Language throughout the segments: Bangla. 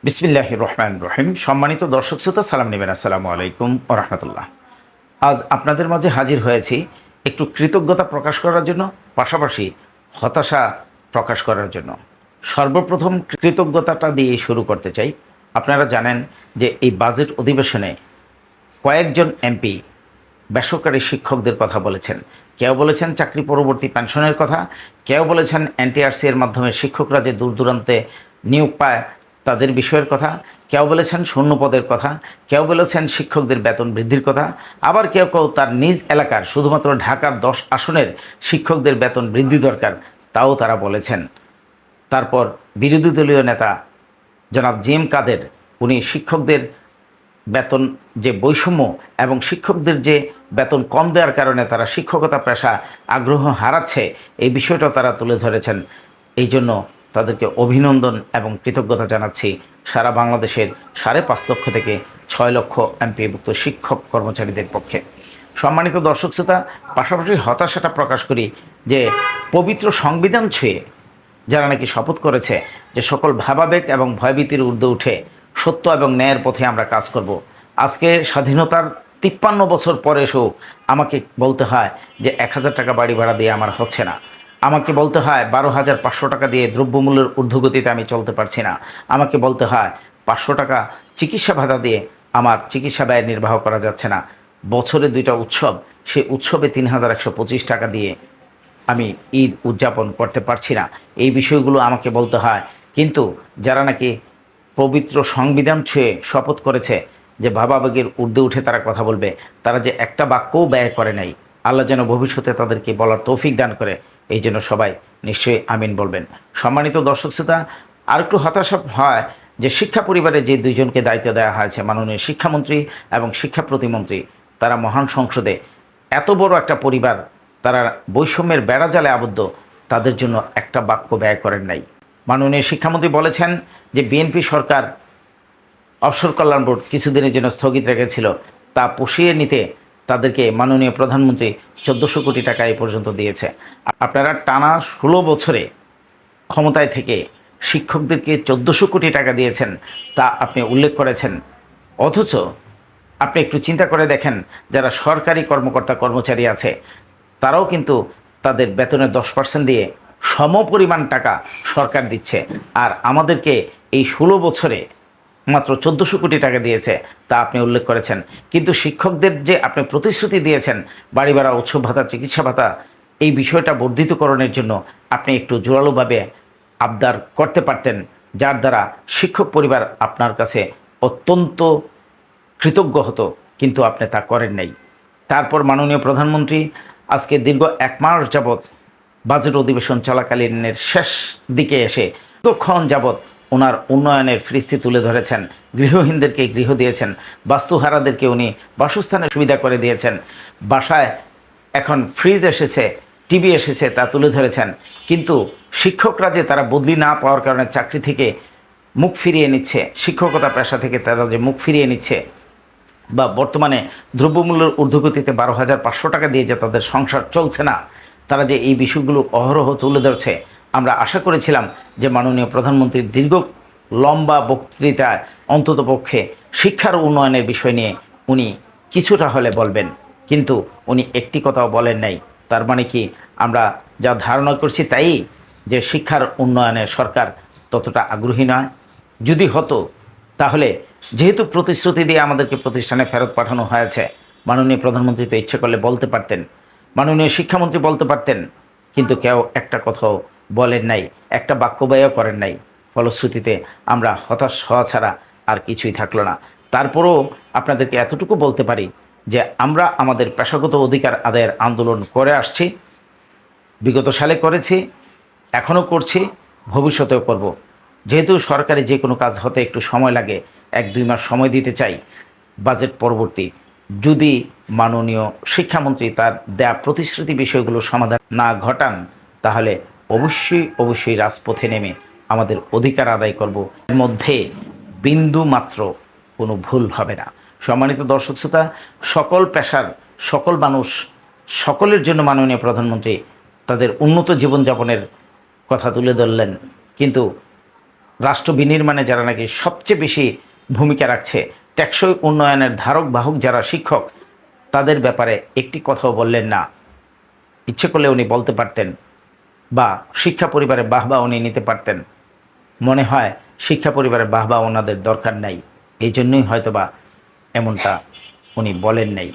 বিসমিল্লাহির রহমানির রহিম। সম্মানিত দর্শক শ্রোতা, সালাম নেবেন। আসসালামু আলাইকুম ওয়া রাহমাতুল্লাহ। আজ আপনাদের মাঝে হাজির হয়েছি একটু কৃতজ্ঞতা প্রকাশ করার জন্য, পাশাপাশি হতাশা প্রকাশ করার জন্য। সর্বপ্রথম কৃতজ্ঞতাটা দিয়ে শুরু করতে চাই। আপনারা জানেন যে এই বাজেট অধিবেশনে কয়েকজন এমপি বেসরকারি শিক্ষকদের কথা বলেছেন। কেউ বলেছেন চাকরি পরবর্তী পেনশনের কথা, কেউ বলেছেন এনটিআরসি এর মাধ্যমে শিক্ষকরা যে দূর দূরান্তে নিয়োগ পায় তাদের বিষয়ের কথা, কেউ বলেছেন শূন্যপদের কথা, কেউ বলেছেন শিক্ষকদের বেতন বৃদ্ধির কথা, আবার কেউ কেউ তার নিজ এলাকার শুধুমাত্র ঢাকার 10 আসনের শিক্ষকদের বেতন বৃদ্ধি দরকার তাও তারা বলেছেন। তারপর বিরোধী দলীয় নেতা জনাব জি এম কাদের, উনি শিক্ষকদের বেতন যে বৈষম্য এবং শিক্ষকদের যে বেতন কম দেওয়ার কারণে তারা শিক্ষকতা পেশা আগ্রহ হারাচ্ছে, এই বিষয়টা তারা তুলে ধরেছেন। এই জন্য তাদেরকে অভিনন্দন এবং কৃতজ্ঞতা জানাচ্ছি সারা বাংলাদেশের 5.5 লক্ষ থেকে 6 লক্ষ এমপিভুক্ত শিক্ষক কর্মচারীদের পক্ষে। সম্মানিত দর্শক শ্রোতা, পাশাপাশি হতাশাটা প্রকাশ করি যে পবিত্র সংবিধান ছুঁয়ে যারা নাকি শপথ করেছে যে সকল ভাবাবেগ এবং ভয়ভীতির ঊর্ধ্বে উঠে সত্য এবং ন্যায়ের পথে আমরা কাজ করব, আজকে স্বাধীনতার 53 বছর পরে এসেও আমাকে বলতে হয় যে 1000 টাকা বাড়ি ভাড়া দিয়ে আমার হচ্ছে না, আমাকে বলতে হয় 12,500 টাকা দিয়ে দ্রব্যমূল্যের ঊর্ধ্বগতিতে আমি চলতে পারছি না, আমাকে বলতে হয় 500 টাকা চিকিৎসা ভাতা দিয়ে আমার চিকিৎসা ব্যয় নির্বাহ করা যাচ্ছে না, বছরে 2টা উৎসব, সেই উৎসবে 3,125 টাকা দিয়ে আমি ঈদ উদযাপন করতে পারছি না, এই বিষয়গুলো আমাকে বলতে হয়। কিন্তু যারা নাকি পবিত্র সংবিধান ছুঁয়ে শপথ করেছে যে ভাবাবেগের ঊর্ধ্বে উঠে তারা কথা বলবে, তারা যে একটা বাক্যও ব্যয় করে নাই, আল্লাহ যেন ভবিষ্যতে তাদেরকে বলার তৌফিক দান করে, এই জন্য সবাই নিশ্চয়ই আমিন বলবেন। সম্মানিত দর্শক শ্রোতা, আর একটু হতাশা হয় যে শিক্ষা পরিবারে যে দুইজনকে দায়িত্ব দেওয়া হয়েছে, মাননীয় শিক্ষামন্ত্রী এবং শিক্ষা প্রতিমন্ত্রী, তারা মহান সংসদে এত বড় একটা পরিবার, তারা বৈষম্যের বেড়াজালে আবদ্ধ, তাদের জন্য একটা বাক্য ব্যয় করেন নাই। মাননীয় শিক্ষামন্ত্রী বলেছেন যে বিএনপি সরকার অবসর কল্যাণ বোর্ড কিছুদিনের জন্য স্থগিত রেখেছিল, তা পুষিয়ে নিতে তাদেরকে মাননীয় প্রধানমন্ত্রী 1400 কোটি টাকা এই পর্যন্ত দিয়েছে। আপনারা টানা 16 বছরে ক্ষমতায় থেকে শিক্ষকদেরকে 1400 কোটি টাকা দিয়েছেন, তা আপনি উল্লেখ করেছেন। অথচ আপনি একটু চিন্তা করে দেখেন, যারা সরকারি কর্মকর্তা কর্মচারী আছে তারাও কিন্তু তাদের বেতনের 10% দিয়ে সমপরিমাণ টাকা সরকার দিচ্ছে, আর আমাদেরকে এই 16 বছরে মাত্র 1400 কোটি টাকা দিয়েছে, তা আপনি উল্লেখ করেছেন। কিন্তু শিক্ষকদের যে আপনি প্রতিশ্রুতি দিয়েছেন বাড়ি ভাড়া, উৎসব ভাতা, চিকিৎসা ভাতা, এই বিষয়টা বর্ধিতকরণের জন্য আপনি একটু জোরালোভাবে আবদার করতে পারতেন, যার দ্বারা শিক্ষক পরিবার আপনার কাছে অত্যন্ত কৃতজ্ঞ হতো, কিন্তু আপনি তা করেন নাই। তারপর মাননীয় প্রধানমন্ত্রী আজকে দীর্ঘ 1 মাস যাবৎ বাজেট অধিবেশন চলাকালীনের শেষ দিকে এসে দীর্ঘক্ষণ যাবৎ ওনার উন্নয়নের ফিরিস্তি তুলে ধরেছেন, গৃহহীনদেরকে গৃহ দিয়েছেন, বাস্তুহারাদেরকে উনি বাসস্থানের সুবিধা করে দিয়েছেন, বাসায় এখন ফ্রিজ এসেছে, টিভি এসেছে, তা তুলে ধরেছেন। কিন্তু শিক্ষকরা যে তারা বদলি না পাওয়ার কারণে চাকরি থেকে মুখ ফিরিয়ে নিচ্ছে, শিক্ষকতা পেশা থেকে তারা যে মুখ ফিরিয়ে নিচ্ছে, বা বর্তমানে দ্রব্যমূল্যের ঊর্ধ্বগতিতে 12,500 টাকা দিয়ে যে তাদের সংসার চলছে না, তারা যে এই বিষয়গুলো অহরহ তুলে ধরছে, আমরা আশা করেছিলাম যে মাননীয় প্রধানমন্ত্রীর দীর্ঘ লম্বা বক্তৃতায় অন্ততপক্ষে শিক্ষার উন্নয়নের বিষয় নিয়ে উনি কিছুটা হলে বলবেন, কিন্তু উনি একটি কথাও বলেন নাই। তার মানে কি আমরা যা ধারণা করছি তাই, যে শিক্ষার উন্নয়নে সরকার ততটা আগ্রহী নয়? যদি হতো তাহলে যেহেতু প্রতিশ্রুতি দিয়ে আমাদেরকে প্রতিষ্ঠানে ফেরত পাঠানো হয়েছে, মাননীয় প্রধানমন্ত্রী তো ইচ্ছে করলে বলতে পারতেন, মাননীয় শিক্ষামন্ত্রী বলতে পারতেন, কিন্তু কেউ একটা কথাও বলেন নাই, একটা বাক্য ব্যয়ও করেন নাই। ফলশ্রুতিতে আমরা হতাশ হওয়া ছাড়া আর কিছুই থাকলো না। তারপরেও আপনাদেরকে এতটুকু বলতে পারি যে আমরা আমাদের পেশাগত অধিকার আদায়ের আন্দোলন করে আসছি, বিগত সালে করেছি, এখনও করছি, ভবিষ্যতেও করব। যেহেতু সরকারি যে কোনো কাজ হতে একটু সময় লাগে, 1-2 মাস সময় দিতে চাই। বাজেট পরবর্তী যদি মাননীয় শিক্ষামন্ত্রী তার দেয়া প্রতিশ্রুতি বিষয়গুলো সমাধান না ঘটান, তাহলে অবশ্যই রাজপথে নেমে আমাদের অধিকার আদায় করব, এর মধ্যে বিন্দু মাত্র কোনো ভুল হবে না। সম্মানিত দর্শক শ্রোতা, সকল পেশার সকল মানুষ, সকলের জন্য মাননীয় প্রধানমন্ত্রী তাদের উন্নত জীবনযাপনের কথা তুলে ধরলেন, কিন্তু রাষ্ট্র বিনির্মাণে যারা নাকি সবচেয়ে বেশি ভূমিকা রাখছে, টেকসই উন্নয়নের ধারক বাহক যারা শিক্ষক, তাদের ব্যাপারে একটি কথাও বললেন না। ইচ্ছে করলে উনি বলতে পারতেন বা শিক্ষা পরিবারে বাহবা উনি নিতে পারতেন। মনে হয় শিক্ষা পরিবারে বাহবা ওনাদের দরকার নাই, এই জন্যই হয়তোবা এমনটা উনি বলেন নাই।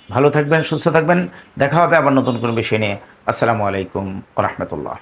ভালো থাকবেন, সুস্থ থাকবেন, দেখা হবে আবার নতুন কোনো বিষয় নিয়ে। আসসালামু আলাইকুম ওয়া রাহমাতুল্লাহ।